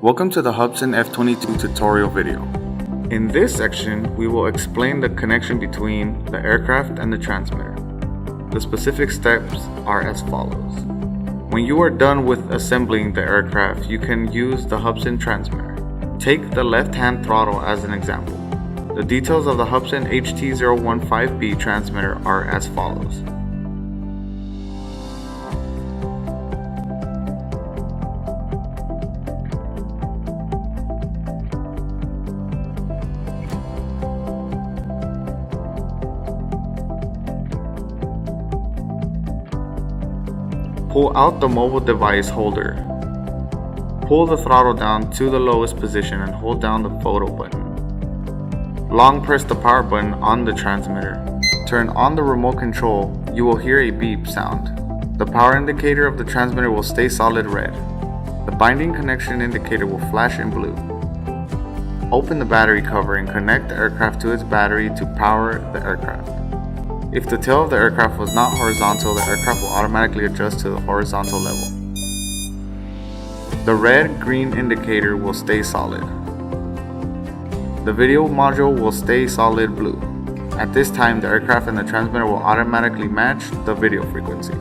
Welcome to the Hubsan F22 tutorial video. In this section, we will explain the connection between the aircraft and the transmitter. The specific steps are as follows. When you are done with assembling the aircraft, you can use the Hubsan transmitter. Take the left-hand throttle as an example. The details of the Hubsan HT015B transmitter are as follows. Pull out the mobile device holder. Pull the throttle down to the lowest position and hold down the photo button. Long press the power button on the transmitter. Turn on the remote control. You will hear a beep sound. The power indicator of the transmitter will stay solid red. The binding connection indicator will flash in blue. Open the battery cover and connect the aircraft to its battery to power the aircraft. If the tail of the aircraft was not horizontal, the aircraft will automatically adjust to the horizontal level. The red-green indicator will stay solid. The video module will stay solid blue. At this time, the aircraft and the transmitter will automatically match the video frequency.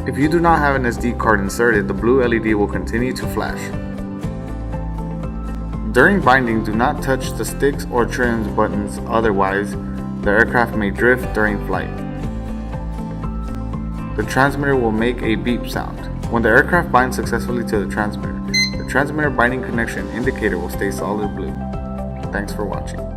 If you do not have an SD card inserted, the blue LED will continue to flash. During binding, do not touch the sticks or trims buttons, otherwise the aircraft may drift during flight. The transmitter will make a beep sound. When the aircraft binds successfully to the transmitter binding connection indicator will stay solid blue. Thanks for watching.